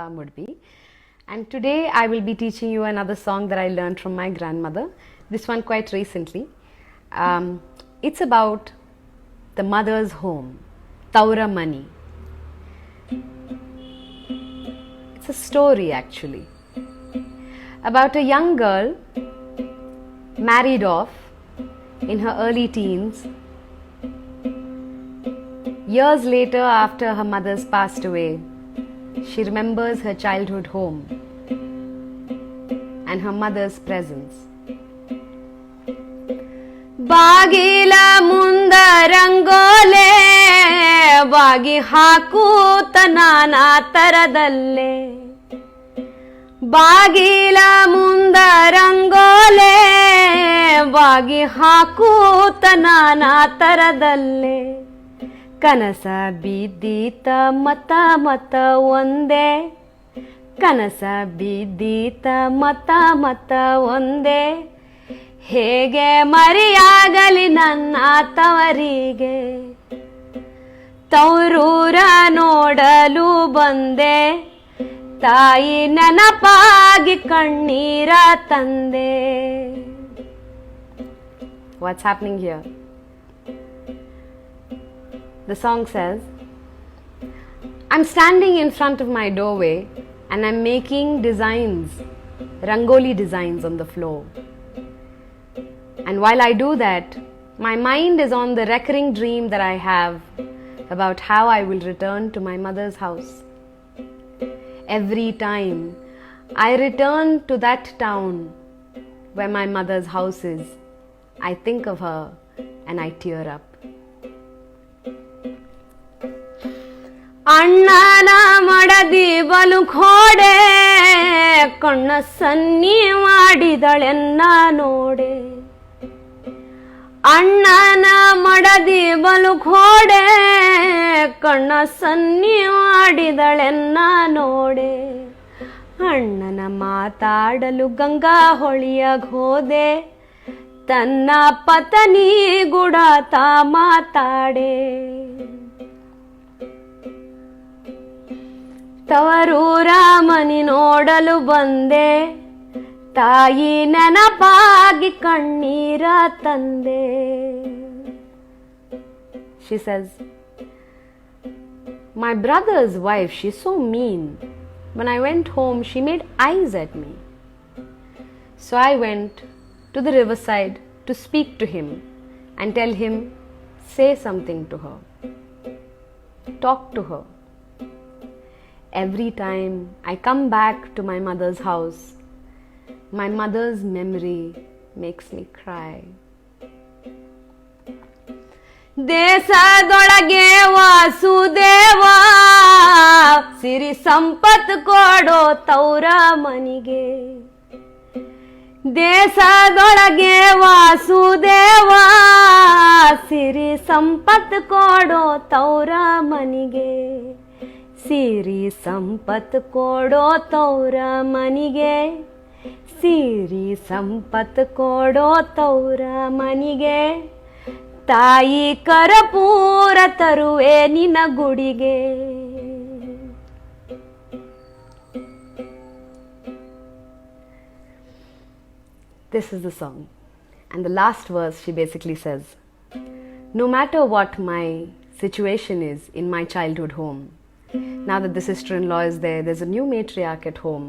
Shilpa Mudbi, and today I will be teaching you another song that I learned from my grandmother, this one quite recently. It's about the mother's home, Taura Mani. It's a story actually about a young girl married off in her early teens. Years later, after her mother's passed away, she remembers her childhood home and her mother's presence. ಬಾಗಿಲ ಮುಂದ ರಂಗೋಲೆ ಬಾಗಿ ಹಾಕೂತ ನಾನಾ ತರದಲ್ಲೇ ಬಾಗಿಲ ಮುಂದ ರಂಗೋಲೆ ಬಾಗಿ ಹಾಕೂತ ನಾನಾ ತರದಲ್ಲೇ ಕನಸ ಬಿದ್ದೀತ ಮತ ಮತ ಒಂದೇ ಕನಸ ಬಿದ್ದೀತ ಮತ ಮತ ಒಂದೇ ಹೇಗೆ ಮರೆಯಾಗಲಿ ನನ್ನ ತವರಿಗೆ ತವರೂರ ನೋಡಲು ಬಂದೆ ತಾಯಿ ನೆನಪಾಗಿ ಕಣ್ಣೀರ ತಂದೆ. What's happening here? The song says, I'm standing in front of my doorway and I'm making designs, rangoli designs on the floor. And while I do that, my mind is on the recurring dream that I have about how I will return to my mother's house. Every time I return to that town where my mother's house is, I think of her and I tear up. ಅಣ್ಣನ ಮಡದಿ ಬಲು ಖೋಡೆ ಕಣ್ಣ ಸನ್ನಿ ಮಾಡಿದಳೆನ್ನ ನೋಡೆ ಅಣ್ಣನ ಮಡದಿ ಬಲು ಖೋಡೆ ಕಣ್ಣ ಸನ್ನಿ ಮಾಡಿದಳೆನ್ನ ನೋಡೆ ಅಣ್ಣನ ಮಾತಾಡಲು ಗಂಗಾ ಹೊಳಿಯಾಗ ಹೋದೆ ತನ್ನ ಪತ್ನಿ ಗುಡಾತ ಮಾತಾಡೆ ತವರೂರ ಮನಿ ನೋಡಲು ಬಂದೆ ತಾಯಿ ನೆನಪಾಗಿ ಕಣ್ಣೀರ ತಂದೆ. She says, my brother's wife, she's so mean. When I went home, she made eyes at me. So I went to the riverside to speak to him and tell him, say something to her. Talk to her. Every time I come back to my mother's house, my mother's memory makes me cry. ದೇಶದೊಳಗೆ ವಾಸುದೇವ ಸಿರಿ ಸಂಪತ್ ಕೊಡೋ ತೌರ ಮನಿಗೆ ದೇಶದೊಳಗೆ ವಾಸುದೇವ ಸಿರಿ ಸಂಪತ್ ಕೊಡೋ ತೌರ ಮನಿಗೆ ಸಿರಿ ಸಂಪತ್ ಕೊಡೋ ತೌರ ಮನಿಗೆ ಸಿರಿ ಸಂಪತ್ ಕೊಡೋ ತೌರ ಮನಿಗೆ ತಾಯಿ ಕರಪೂರ ತರುವೆ ನಿನ ಗುಡಿಗೆ. This is the song, and the last verse she basically says, no matter what my situation is in my childhood home, now that the sister-in-law is there, there's a new matriarch at home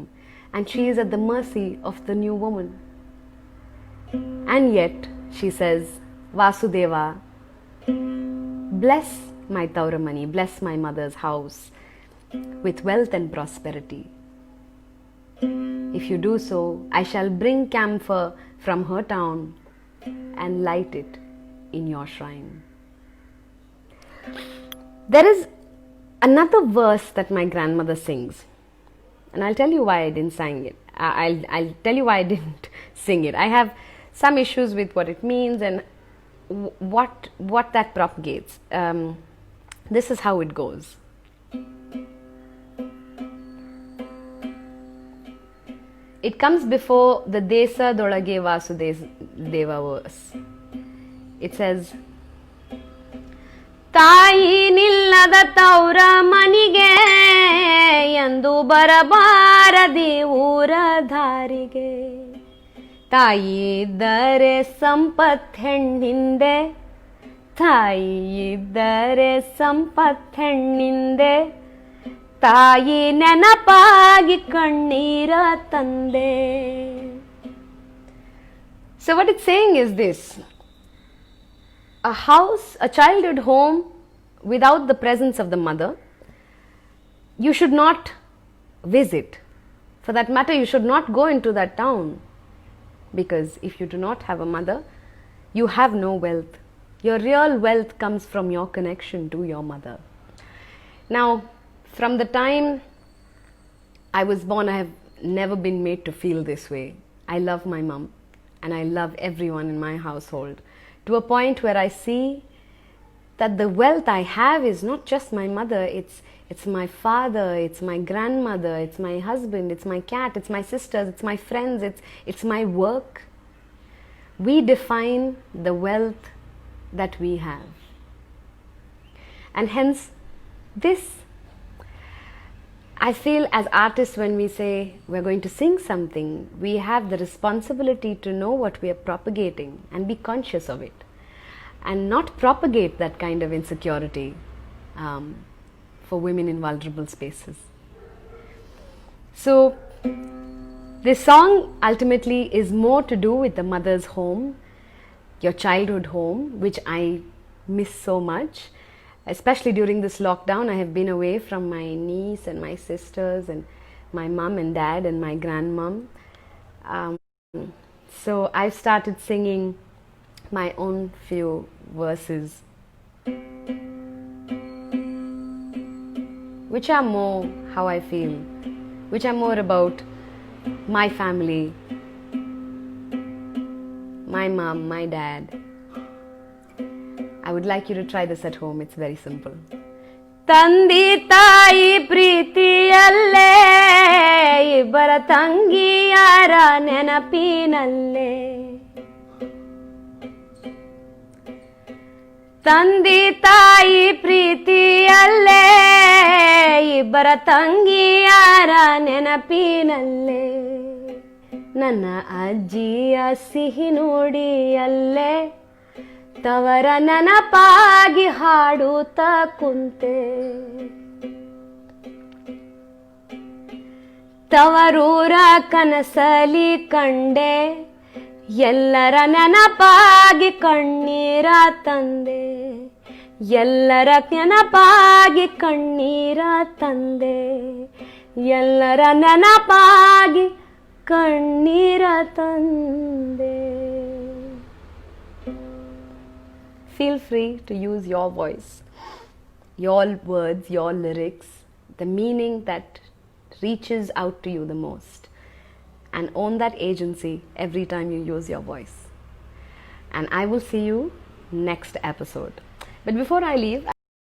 and she is at the mercy of the new woman. And yet, she says, Vasudeva, bless my Taura Mani, bless my mother's house with wealth and prosperity. If you do so, I shall bring camphor from her town and light it in your shrine. There is another verse that my grandmother sings, and I'll tell you why I didn't sing it. I'll tell you why I didn't sing it. I have some issues with what it means and what that propagates. This is how it goes. It comes before the Desa Dolage Vasudeva verse. It says, ತಾಯಿ ನಿಲ್ಲದ ತೌರ ಮನಿಗೆ ಎಂದು ಬರಬಾರದಿ ಊರ ದಾರಿಗೆ. ತಾಯಿ ಇದ್ದರೆ ಸಂಪತ್ ಹೆಣ್ಣಿಂದೆ, ತಾಯಿ ಇದ್ದರೆ ಸಂಪತ್ ಹೆಣ್ಣಿಂದೆ, ತಾಯಿ ನೆನಪಾಗಿ ಕಣ್ಣೀರ ತಂದೆ. So what it's saying is this: a house, a childhood home without the presence of the mother, you should not visit. For that matter, you should not go into that town, because if you do not have a mother, you have no wealth. Your real wealth comes from your connection to your mother. Now, from the time I was born, I have never been made to feel this way. I love my mom and I love everyone in my household, to a point where I see that the wealth I have is not just my mother, it's my father, it's my grandmother, it's my husband, it's my cat, it's my sisters, it's my friends, it's my work. We define the wealth that we have. And hence, this, I feel as artists, when we say we're going to sing something, we have the responsibility to know what we are propagating and be conscious of it, and not propagate that kind of insecurity for women in vulnerable spaces. So this song ultimately is more to do with the mother's home, your childhood home, which I miss so much. Especially during this lockdown, I have been away from my niece and my sisters and my mom and dad and my grandmom. So I've started singing my own few verses, which are more how I feel, which are more about my family, my mom, my dad. I would like you to try this at home. It's very simple. ತಂದಿ ತಾಯಿ ಪ್ರೀತಿಯಲ್ಲೇ, ಇಬ್ಬರ ತಂಗಿಯರ ನೆನಪಿನಲ್ಲೇ. ತಂದಿ ತಾಯಿ ಪ್ರೀತಿಯಲ್ಲೇ, ಇಬ್ಬರ ತಂಗಿಯರ ನೆನಪಿನಲ್ಲೇ. ನನ್ನ ಅಜ್ಜಿಯ ಸಿಹಿ ನುಡಿಯಲ್ಲೇ, ತವರ ನೆನಪಾಗಿ ಹಾಡುತ್ತಾ ಕುಂತೆ. ತವರೂರ ಕನಸಲಿ ಕಂಡೆ, ಎಲ್ಲರ ನೆನಪಾಗಿ ಕಣ್ಣೀರ ತಂದೆ. ಎಲ್ಲರ ನೆನಪಾಗಿ ಕಣ್ಣೀರ ತಂದೆ. ಎಲ್ಲರ ನೆನಪಾಗಿ ಕಣ್ಣೀರ ತಂದೆ. Feel free to use your voice, your words, your lyrics, the meaning that reaches out to you the most, and own that agency every time you use your voice. And I will see you next episode. But before I leave,